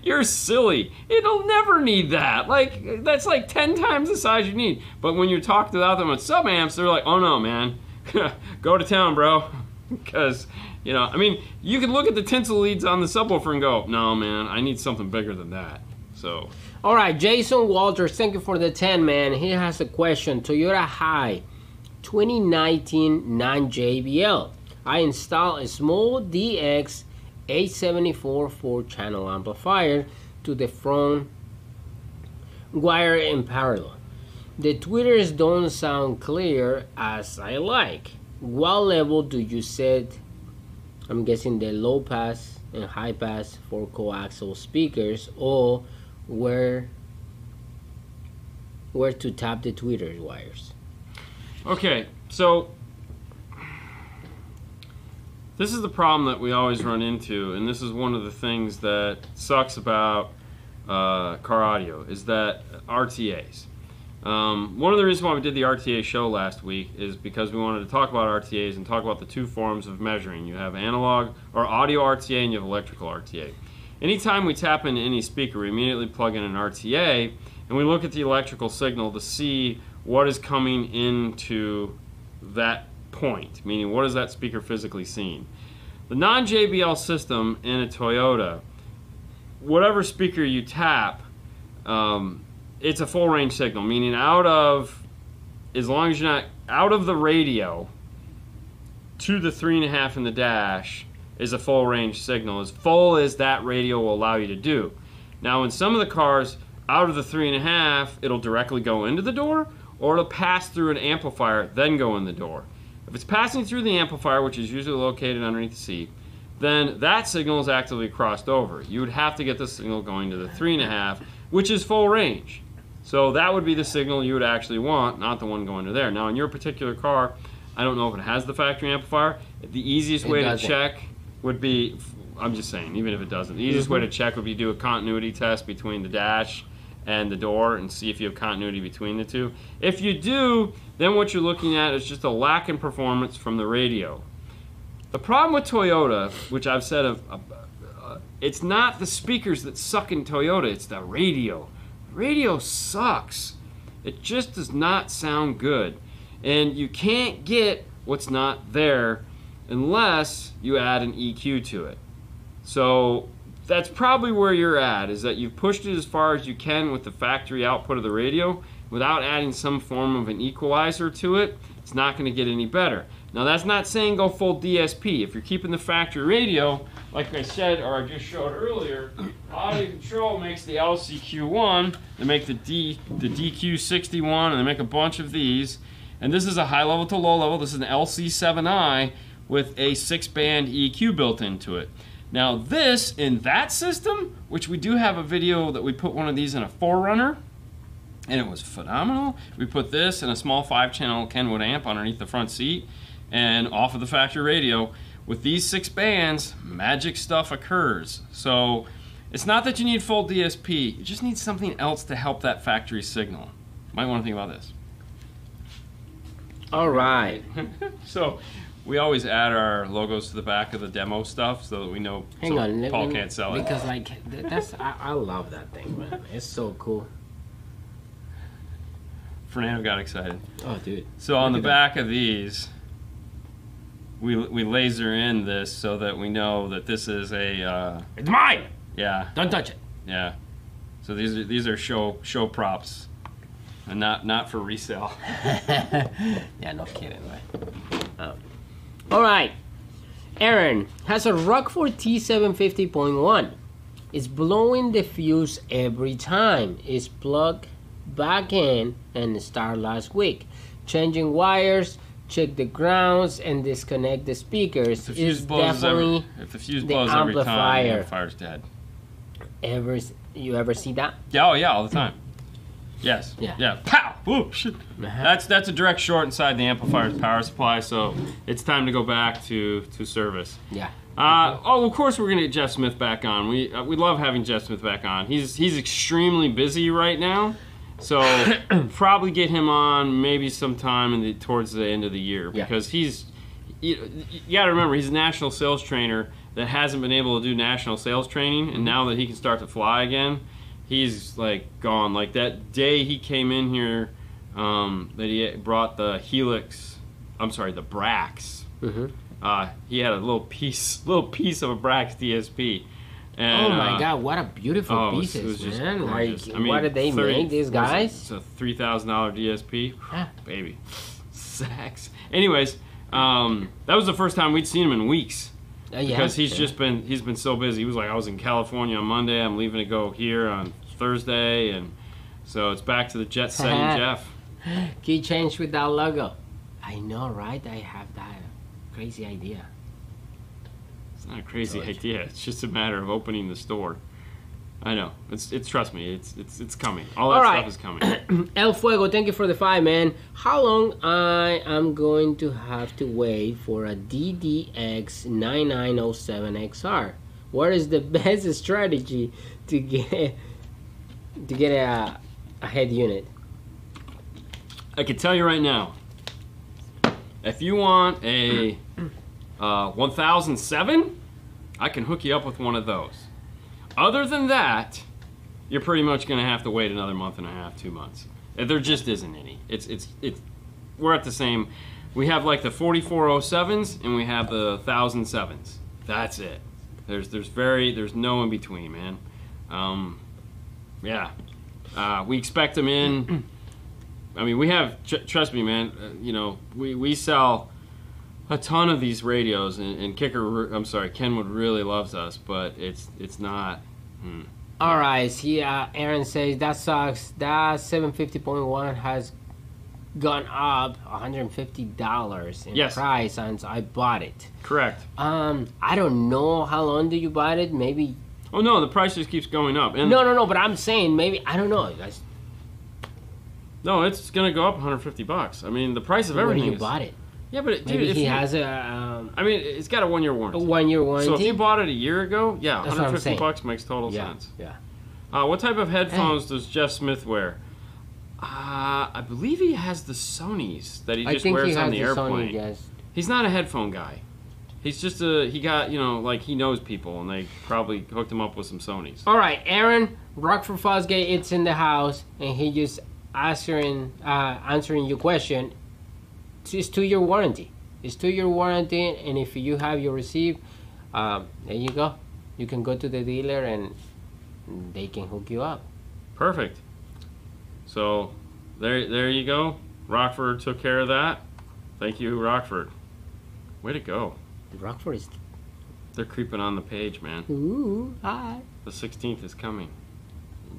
You're silly. It'll never need that. Like, that's like 10 times the size you need. But when you talk to them with sub amps, they're like, oh no, man. Go to town, bro. Because, you know, I mean, you can look at the tinsel leads on the subwoofer and go, no, man, I need something bigger than that. So. All right, Jason Walters, thank you for the 10, man. He has a question. Toyota High 2019 non-JBL. I installed a small DX 874 4-channel amplifier to the front wire in parallel. The tweeters don't sound clear as I like. What level do you set? I'm guessing the low pass and high pass for coaxial speakers, or where to tap the tweeter wires. Okay, so this is the problem that we always run into, and this is one of the things that sucks about car audio, is that RTAs. One of the reasons why we did the RTA show last week is because we wanted to talk about RTAs and talk about the two forms of measuring. You have analog or audio RTA and you have electrical RTA. Anytime we tap into any speaker, we immediately plug in an RTA and we look at the electrical signal to see what is coming into that point, meaning what is that speaker physically seeing. The non-JBL system in a Toyota, whatever speaker you tap, it's a full range signal, meaning as long as you're not out of the radio to the 3.5 in the dash is a full range signal, as full as that radio will allow you to do. Now in some of the cars, out of the 3.5, it'll directly go into the door, or it'll pass through an amplifier, then go in the door. If it's passing through the amplifier, which is usually located underneath the seat, then that signal is actively crossed over. You would have to get the signal going to the 3.5, which is full range. So that would be the signal you would actually want, not the one going to there. Now in your particular car, I don't know if it has the factory amplifier. The easiest way to check would be, I'm just saying, even if it doesn't, the easiest way to check would be do a continuity test between the dash and the door and see if you have continuity between the two. If you do, then what you're looking at is just a lack in performance from the radio. The problem with Toyota, which I've said, it's not the speakers that suck in Toyota, it's the radio. Radio sucks. It just does not sound good. And you can't get what's not there unless you add an EQ to it. So that's probably where you're at, is that you've pushed it as far as you can with the factory output of the radio without adding some form of an equalizer to it. It's not going to get any better. Now that's not saying go full DSP. If you're keeping the factory radio, like I said, or I just showed earlier, Audio Control makes the Lc2i, they make the DQ61, and they make a bunch of these. And this is a high level to low level. This is an Lc2i with a 6-band EQ built into it. Now this, in that system, which we do have a video that we put one of these in a 4Runner, and it was phenomenal. We put this in a small 5-channel Kenwood amp underneath the front seat and off of the factory radio. With these 6 bands, magic stuff occurs. So it's not that you need full DSP, you just need something else to help that factory signal. Might want to think about this. All right. So we always add our logos to the back of the demo stuff so that we know Paul can't sell it. Because like I love that thing, man. It's so cool. Fernando got excited. Oh, dude. So on the back of these, we laser in this so that we know that this is a it's mine. Yeah. Don't touch it. Yeah. So these are show props, and not for resale. Yeah, no kidding, right? All right. Aaron has a Rockford T750.1. It's blowing the fuse every time. It's plugged back in and started last week. Changing wires, check the grounds, and disconnect the speakers. If the fuse blows every time, the amplifier's dead. You ever see that? Yeah, oh yeah, all the time. Yes. Yeah. Pow! Whoa, shit. That's a direct short inside the amplifier's power supply, so it's time to go back to service. Yeah. Oh, of course we're gonna get Jeff Smith back on. We love having Jeff Smith back on. He's extremely busy right now, so probably get him on maybe sometime towards the end of the year, because you gotta remember, he's a national sales trainer that hasn't been able to do national sales training, and now that he can start to fly again, he's like gone. Like that day he came in here, that he brought the Helix, I'm sorry, the Brax. He had a little piece of a Brax DSP. And, oh my God! What a beautiful pieces, man! Like, I mean, what did they make, these guys? It's a $3,000 DSP, baby, sex. Anyways, that was the first time we'd seen him in weeks. Because he's been so busy. He was like, I was in California on Monday, I'm leaving to go here on Thursday, and so it's back to the jet setting Jeff. Key change with that logo. I know, right? I have that crazy idea. It's not a crazy idea. It's just a matter of opening the store. I know. It's trust me. It's coming. All that stuff is coming. El Fuego, thank you for the 5, man. How long I am going to have to wait for a DDX 9907XR? What is the best strategy to get a head unit? I can tell you right now. If you want a 1007, I can hook you up with one of those. Other than that, you're pretty much going to have to wait another month and a half, 2 months. There just isn't any. We're at the same. We have like the 4407s and we have the 1007s. That's it. There's no in between, man. Yeah. We expect them in. I mean, we have. Trust me, man. You know, we sell a ton of these radios, and Kenwood really loves us, but it's not. All right. See, Aaron says that sucks. That 750.1 has gone up $150 in price since I bought it. Correct. I don't know how long do you buy it. Maybe. Oh no, the price just keeps going up. And no. But I'm saying maybe I don't know. No, it's gonna go up $150. I mean, the price of everything. When you bought it. Yeah, but maybe dude, he has a. I mean, it's got a 1-year warranty. A 1-year warranty. So if you bought it a year ago, yeah, $150 makes total yeah, sense. Yeah. What type of headphones does Jeff Smith wear? I believe he has the Sonys that he just wears on the airplane. Sony, yes. He's not a headphone guy. He's just he knows people, and they probably hooked him up with some Sonys. All right, Aaron, Rockford Fosgate, it's in the house, and he just answering your question. It's 2-year warranty. It's 2-year warranty, and if you have your receipt, there you go. You can go to the dealer, and they can hook you up. Perfect. So there you go. Rockford took care of that. Thank you, Rockford. Way to go. Rockford is... They're creeping on the page, man. Ooh, hi. The 16th is coming.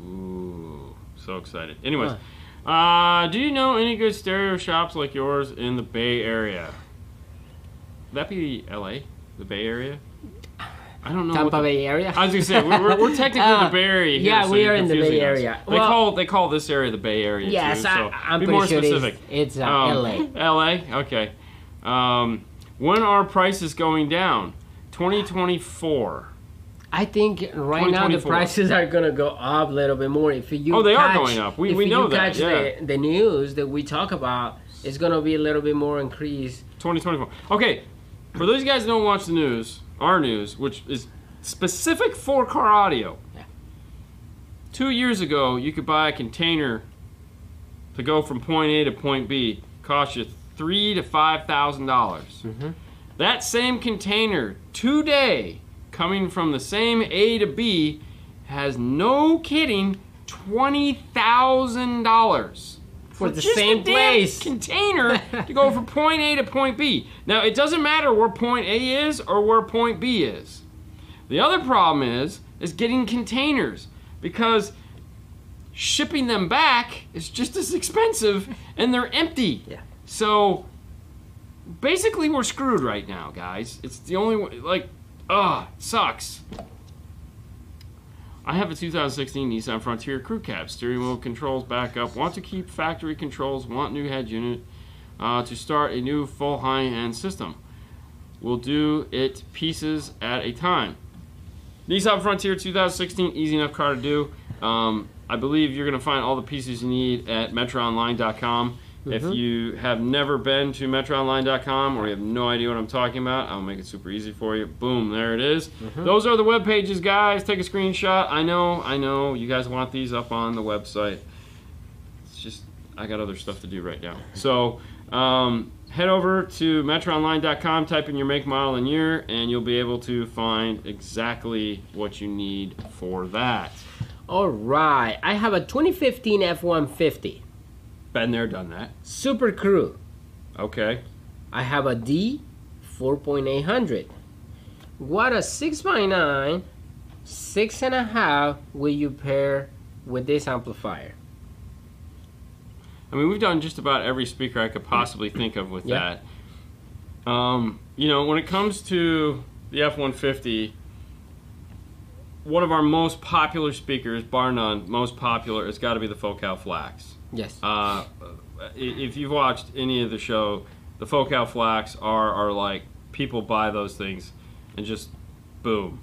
Ooh, so excited. Anyways, do you know any good stereo shops like yours in the Bay Area? Would that be LA? The Bay Area? I don't know. Tampa Bay Area? I was going to say, we're technically the Bay Area here. Yeah, so we are in the Bay Area. They call this area the Bay Area, yes, too. So I'm be pretty more sure specific. It's LA. LA? Okay. When are prices going down? 2024. I think right now the prices are going to go up a little bit more. If you they are going up. We know that. If you catch the news that we talk about, it's going to be a little bit more increase. 2024. Okay, for those guys that don't watch the news, our news, which is specific for car audio. Yeah. 2 years ago, you could buy a container to go from point A to point B. Cost you $3,000 to $5,000. That same container today, coming from the same A to B, has no kidding $20,000 for the same place container to go from point A to point B. Now it doesn't matter where point A is or where point B is. The other problem is getting containers, because shipping them back is just as expensive and they're empty. Yeah. So basically we're screwed right now, guys. It's the only way, it sucks. I have a 2016 Nissan Frontier Crew Cab. Steering wheel controls back up. Want to keep factory controls. Want new head unit to start a new full high-end system. We'll do it pieces at a time. Nissan Frontier 2016, easy enough car to do. I believe you're going to find all the pieces you need at MetroOnline.com. If you have never been to MetroOnline.com or you have no idea what I'm talking about, I'll make it super easy for you. Boom, there it is. Those are the web pages, guys. Take a screenshot. I know. You guys want these up on the website. It's just, I got other stuff to do right now. So, head over to MetroOnline.com, type in your make, model, and year, and you'll be able to find exactly what you need for that. All right. I have a 2015 F-150. Been there, done that. Super Crew. Okay. I have a D 4.800. What a 6x9, 6.5 will you pair with this amplifier? I mean, we've done just about every speaker I could possibly think of with that. You know, when it comes to the F-150, one of our most popular speakers, bar none, most popular, has got to be the Focal Flax. Yes. If you've watched any of the show, the Focal Flax are like, people buy those things and just boom.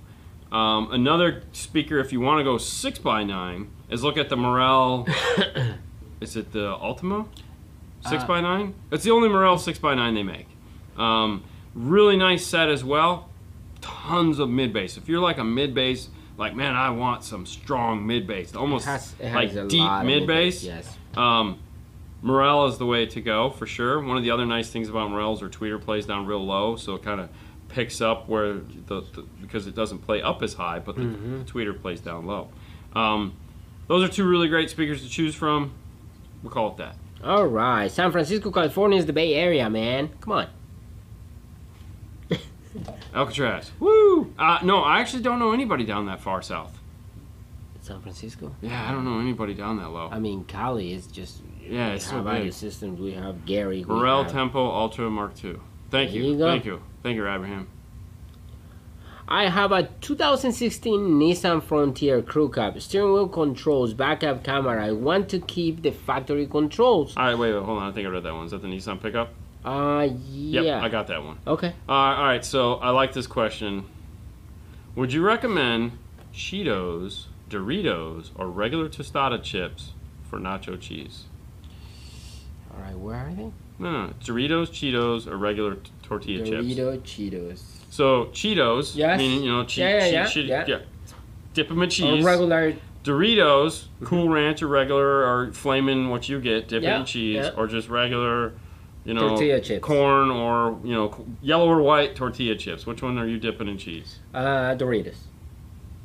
Another speaker, if you want to go 6x9, is look at the Morel. Is it the Ultimo 6x9? It's the only Morel 6x9 they make. Really nice set as well. Tons of mid bass. If you're like a mid bass, like, man, I want some strong mid bass, almost it has like deep mid bass. Yes. Morel is the way to go for sure. One of the other nice things about Morel is their tweeter plays down real low, so it kind of picks up where because it doesn't play up as high, but the tweeter plays down low. those are two really great speakers to choose from. We'll call it that. All right, San Francisco, California is the Bay Area, man. Come on. Alcatraz. Woo! No, I actually don't know anybody down that far south. San Francisco? Yeah, I don't know anybody down that low. I mean, Cali is just... Yeah, it's so big. big. Systems. We have Gary. Burrell Tempo Ultra Mark II. Thank you. Thank you. Thank you, Abraham. I have a 2016 Nissan Frontier Crew Cab, steering wheel controls, backup camera. I want to keep the factory controls. All right, wait, hold on. I think I read that one. Is that the Nissan pickup? Yeah. Yep, I got that one. Okay. All right, so I like this question. Would you recommend Cheetos, Doritos, or regular tostada chips for nacho cheese? All right, where are they? No, Doritos, Cheetos, or regular tortilla chips. Cheetos. So Cheetos, yes. Meaning, you know, yeah. Dip them in cheese. Or regular. Doritos, Cool Ranch or regular, or Flamin' what you get, dip it in cheese, or just regular, you know, tortilla chips. Corn or, you know, yellow or white tortilla chips. Which one are you dipping in cheese? Doritos.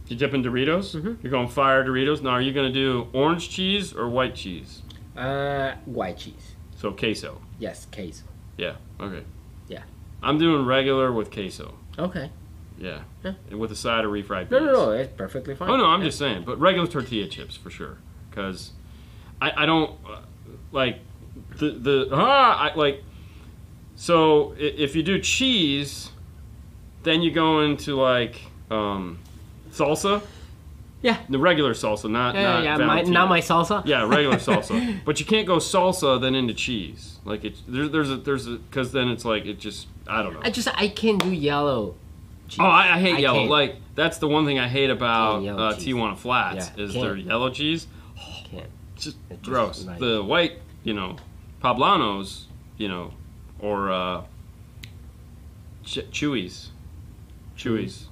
You dipping Doritos? Mm-hmm. You're going fire Doritos. Now, are you going to do orange cheese or white cheese? White cheese. So queso. Yes, queso. Yeah. Okay. Yeah. I'm doing regular with queso. Okay. Yeah. Yeah. And with a side of refried beans. No, it's perfectly fine. Oh no, I'm just saying, but regular tortilla chips for sure, because I don't like so if you do cheese, then you go into like salsa. Yeah. The regular salsa, not not my salsa. Yeah, regular salsa. But you can't go salsa then into cheese. Like there's a because then it's like it just I don't know. I can't do yellow. Cheese. Oh, I hate yellow. Can't. Like that's the one thing I hate about Tijuana Flats is can't. their yellow cheese. Can't. Just it's gross. Just like... The white, you know, Poblanos, you know, or Chewy's. Chewy's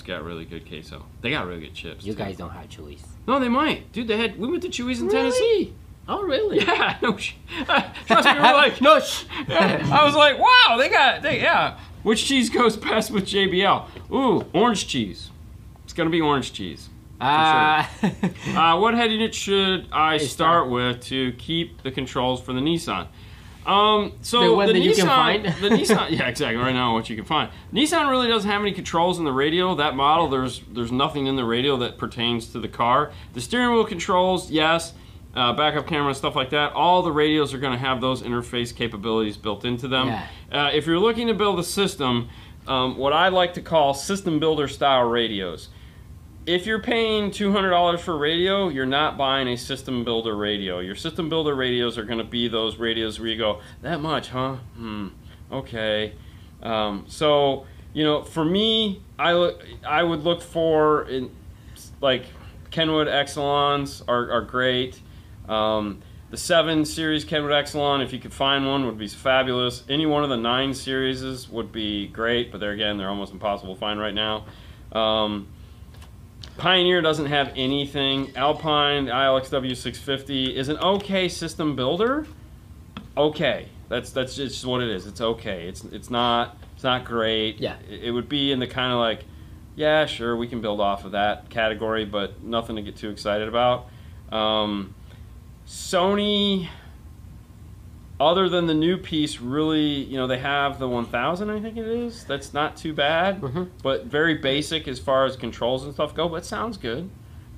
got really good queso. They got really good chips. You guys don't have Chewy's. No, they might. Dude, we went to Chewy's in Tennessee. Oh, really? Yeah. No, trust me, we're like, no. I was like, wow, yeah. Which cheese goes best with JBL? Ooh, orange cheese. It's gonna be orange cheese. Sure. What head unit should I start with to keep the controls for the Nissan? So the one the that Nissan, you can find? The Nissan, yeah, exactly. Right now, what you can find. Nissan really doesn't have any controls in the radio. That model, there's nothing in the radio that pertains to the car. The steering wheel controls, yes. Backup camera, stuff like that. All the radios are going to have those interface capabilities built into them. Yeah. If you're looking to build a system, what I like to call system builder style radios. If you're paying $200 for a radio, you're not buying a system builder radio. Your system builder radios are going to be those radios where you go, that much, huh? Okay. So, you know, for me, I would look for, like, Kenwood Exelons are great. The 7 Series Kenwood Exelon, if you could find one, would be fabulous. Any one of the 9 series would be great, but they're almost impossible to find right now. Pioneer doesn't have anything. Alpine ILXW 650 is an okay system builder. Okay, that's just what it is. It's okay. It's not great. Yeah. It would be in the kind of like, yeah, sure, we can build off of that category, but nothing to get too excited about. Sony, other than the new piece, really, you know, they have the 1000, I think it is. That's not too bad, but very basic as far as controls and stuff go, but it sounds good.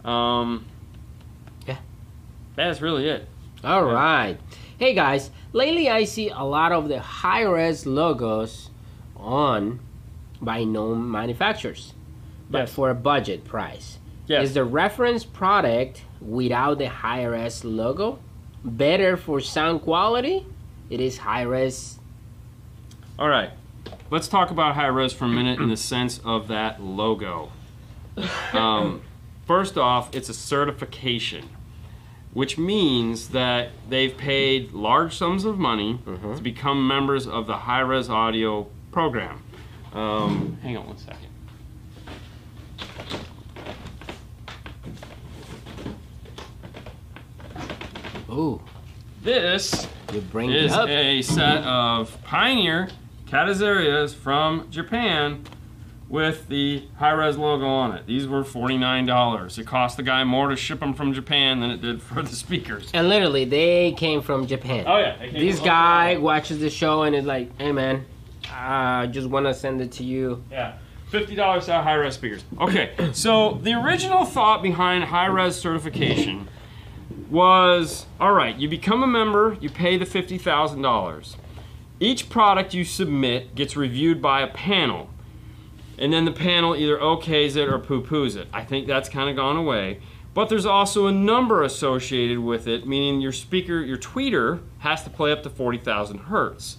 Yeah. That's really it. All right. Hey, guys. Lately, I see a lot of the high-res logos by known manufacturers, but for a budget price. Yes. Is the reference product without the high-res logo better for sound quality? It is high-res. All right. Let's talk about high-res for a minute in the sense of that logo. First off, it's a certification, which means that they've paid large sums of money to become members of the high-res audio program. Hang on one second. Ooh. This is a set of Pioneer Catazerias from Japan with the high-res logo on it. These were $49. It cost the guy more to ship them from Japan than it did for the speakers. And literally, they came from Japan. Oh yeah. This guy watches the show and is like, hey man, I just want to send it to you. Yeah. $50 out high-res speakers. Okay, so the original thought behind high-res certification was, all right, you become a member, you pay the $50,000. Each product you submit gets reviewed by a panel. And then the panel either okays it or poo-poos it. I think that's kind of gone away. But there's also a number associated with it, meaning your speaker, your tweeter, has to play up to 40,000 hertz.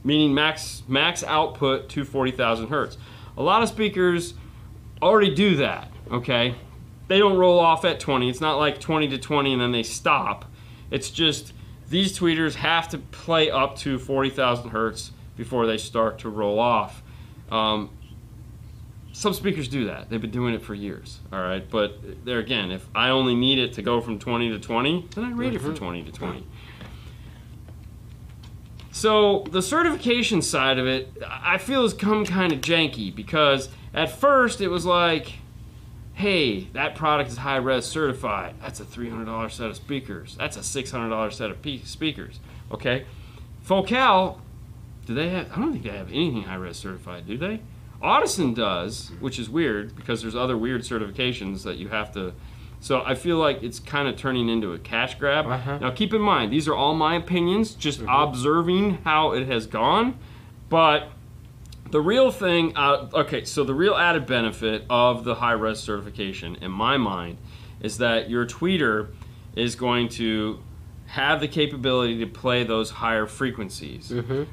Meaning max output to 40,000 hertz. A lot of speakers already do that, okay? They don't roll off at 20. It's not like 20 to 20 and then they stop. It's just these tweeters have to play up to 40,000 hertz before they start to roll off. Some speakers do that. They've been doing it for years, all right? But there again, if I only need it to go from 20 to 20, then I rate it for 20 to 20. So the certification side of it, I feel has come kind of janky because at first it was like, hey, that product is high-res certified. That's a $300 set of speakers. That's a $600 set of speakers, okay? Focal, do they have, I don't think they have anything high-res certified, do they? Audison does, which is weird because there's other weird certifications that you have to, so I feel like it's kind of turning into a cash grab. Now keep in mind, these are all my opinions, just observing how it has gone, but the real thing, okay, so the real added benefit of the high-res certification, in my mind, is that your tweeter is going to have the capability to play those higher frequencies.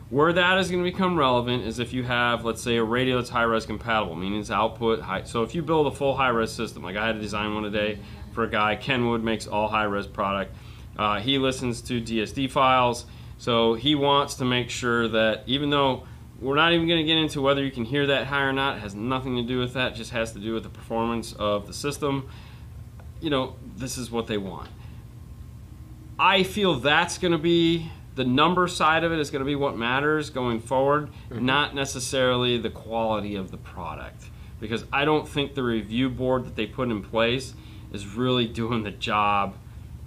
Where that is going to become relevant is if you have, let's say, a radio that's high-res compatible, meaning its output high. So if you build a full high-res system, like I had to design one today for a guy, Kenwood makes all high-res product. He listens to DSD files, so he wants to make sure that even though we're not even going to get into whether you can hear that high or not, it has nothing to do with that, it just has to do with the performance of the system. You know, this is what they want. I feel that's going to be, the number side of it is going to be what matters going forward, not necessarily the quality of the product. Because I don't think the review board that they put in place is really doing the job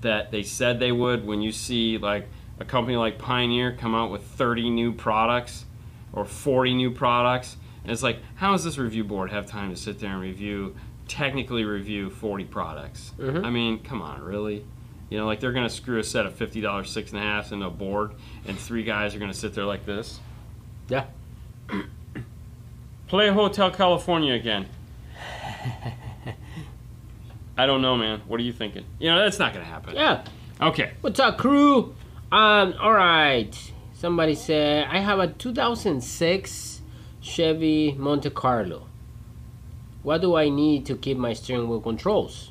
that they said they would. When you see like a company like Pioneer come out with 30 new products or 40 new products, and it's like, how does this review board have time to sit there and review, technically review 40 products? I mean, come on, really? You know, like they're going to screw a set of $50 6.5s into a board, and 3 guys are going to sit there like this. Yeah. Play Hotel California again. I don't know, man. What are you thinking? You know, that's not going to happen. Yeah. Okay. What's up, crew? All right. Somebody said, I have a 2006 Chevy Monte Carlo. What do I need to keep my steering wheel controls?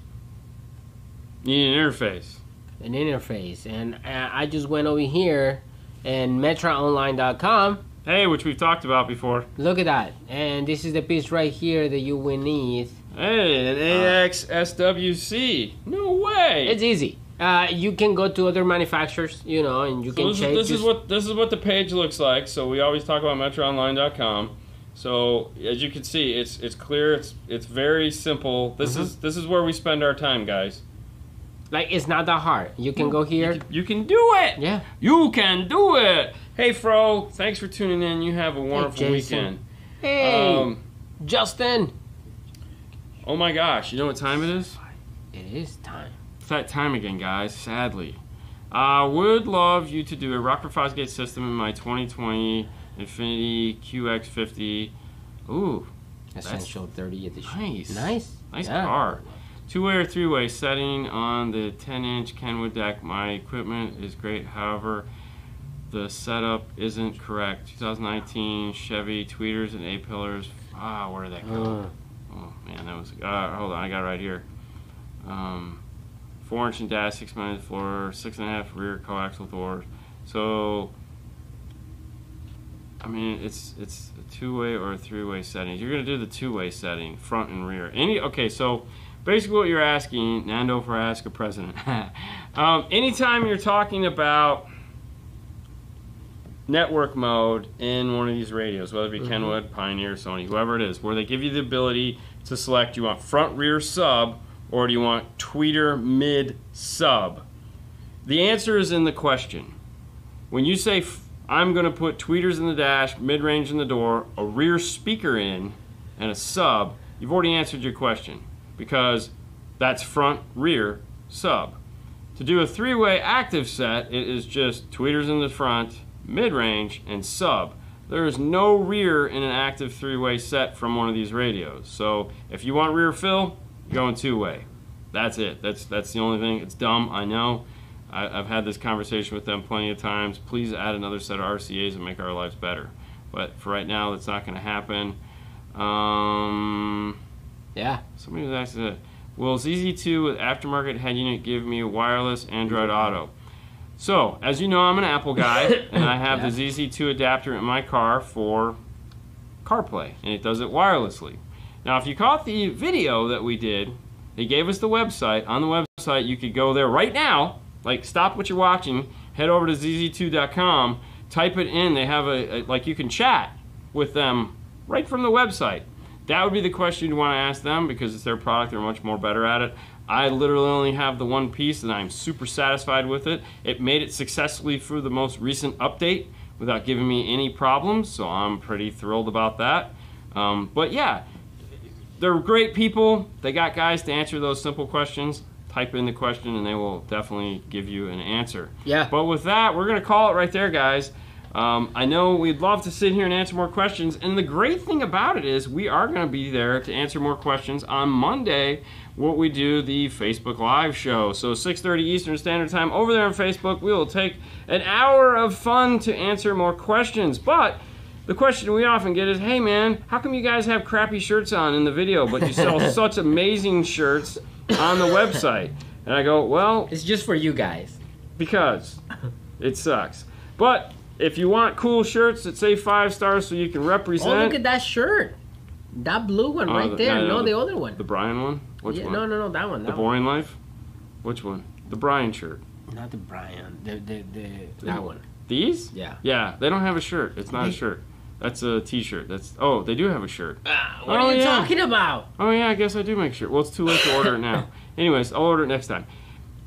You need an interface. An interface. And I just went over here and metraonline.com. Hey, which we've talked about before. Look at that. And this is the piece right here that you will need. Hey, an AX SWC. No way. It's easy. You can go to other manufacturers, you know, and you can check. This is what the page looks like. So we always talk about metraonline.com. So as you can see, it's clear. It's very simple. This is where we spend our time, guys. Like, it's not that hard. You can go here. You can do it. Yeah. You can do it. Hey, Fro. Thanks for tuning in. You have a wonderful weekend. Hey, Justin. Oh my gosh. You know what time it is? It is time. It's that time again, guys, sadly. I would love you to do a Rockford Fosgate system in my 2020 Infiniti QX50. Ooh. Essential 30 edition. Nice. Nice car. 2-way or 3-way setting on the 10-inch Kenwood deck. My equipment is great, however, the setup isn't correct. 2019 Chevy tweeters and A-pillars. Where did that go? Oh man, that was, hold on, I got it right here. 4-inch in dash, 6 floor, 6.5 rear coaxial doors. So, I mean, it's a 2-way or a 3-way setting. You're gonna do the 2-way setting, front and rear. Okay, so basically what you're asking, Nando for Ask a President. Anytime you're talking about network mode in one of these radios, whether it be Kenwood, Pioneer, Sony, whoever it is, where they give you the ability to select, do you want front rear sub or do you want tweeter mid sub? The answer is in the question. When you say I'm going to put tweeters in the dash, mid-range in the door, a rear speaker in, and a sub, you've already answered your question because that's front rear sub. To do a three-way active set, it is just tweeters in the front, mid-range, and sub. There is no rear in an active three-way set from one of these radios. So if you want rear fill, you're going two-way. That's it. That's the only thing. It's dumb, I know. I've had this conversation with them plenty of times. Please add another set of RCAs and make our lives better. But for right now, that's not going to happen. Yeah. Somebody was asking, will ZZ2 with aftermarket head unit give me a wireless Android Auto? So, as you know, I'm an Apple guy, and I have the ZZ2 adapter in my car for CarPlay, and it does it wirelessly. Now, if you caught the video that we did, they gave us the website. On the website, you could go there right now, like stop what you're watching, head over to zz2.com, type it in. They have like you can chat with them right from the website. That would be the question you'd want to ask them because it's their product. They're much more better at it. I literally only have the one piece and I'm super satisfied with it. It made it successfully through the most recent update without giving me any problems, so I'm pretty thrilled about that. But yeah, they're great people. They got guys to answer those simple questions. Type in the question and they will definitely give you an answer. Yeah. But with that, we're going to call it right there, guys. I know we'd love to sit here and answer more questions, and the great thing about it is we are going to be there to answer more questions on Monday, what we do the Facebook Live show. So 6:30 Eastern Standard Time over there on Facebook. We will take an hour of fun to answer more questions. But the question we often get is, hey man, how come you guys have crappy shirts on in the video, but you sell such amazing shirts on the website? And I go, well, It's just for you guys. because it sucks. But if you want cool shirts that say 5 stars so you can represent... Oh, look at that shirt. That blue one right there. No, the other one. The Brian one? Which one? No, that one. The Boring Life? Which one? The Brian shirt. Not the Brian. That one. These? Yeah. Yeah, they don't have a shirt. It's not a shirt. That's a t-shirt. Oh, they do have a shirt. What are you talking about? Oh yeah, I guess I do make a shirt. Well, it's too late to order it now. Anyways, I'll order it next time.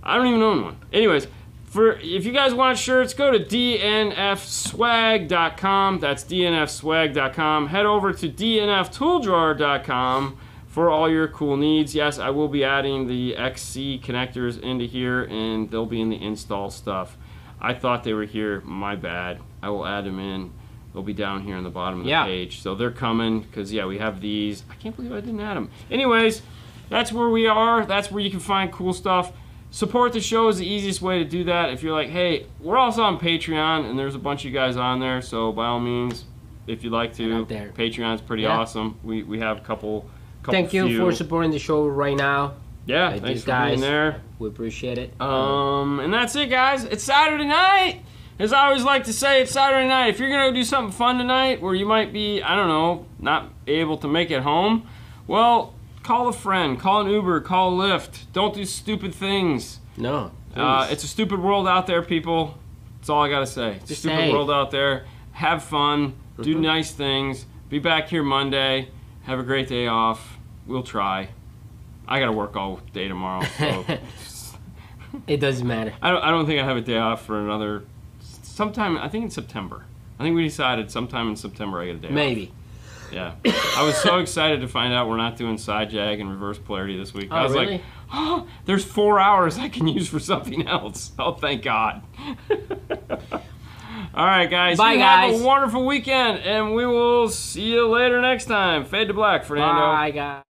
I don't even own one. Anyways, if you guys want shirts, go to dnfswag.com. That's dnfswag.com. Head over to dnftooldrawer.com for all your cool needs. Yes, I will be adding the XC connectors into here, and they'll be in the install stuff. I thought they were here. My bad. I will add them in. They'll be down here on the bottom of the page. So they're coming because, yeah, we have these. I can't believe I didn't add them. Anyways, that's where we are. That's where you can find cool stuff. Support the show is the easiest way to do that. If you're like, hey, we're also on Patreon, and there's a bunch of you guys on there, so by all means, if you'd like to, Patreon's pretty awesome. We have a couple Thank you for supporting the show right now. Yeah, thanks for being there. We appreciate it. And that's it, guys. It's Saturday night. As I always like to say, it's Saturday night. If you're going to do something fun tonight where you might be, I don't know, not able to make it home, well, call a friend, call an Uber, call a Lyft. Don't do stupid things. No. It's a stupid world out there, people. That's all I got to say. It's a stupid world out there. Have fun. Do nice things. Be back here Monday. Have a great day off. We'll try. I got to work all day tomorrow. So. It doesn't matter. I don't think I have a day off for another... Sometime, I think in September. I think we decided sometime in September I get a day off. Maybe. Yeah. I was so excited to find out we're not doing side jag and reverse polarity this week. Oh, I was really? like, oh, there's 4 hours I can use for something else. Oh, thank God. All right, guys. Bye, guys. Have a wonderful weekend, and we will see you later next time. Fade to black, Fernando. Bye, guys.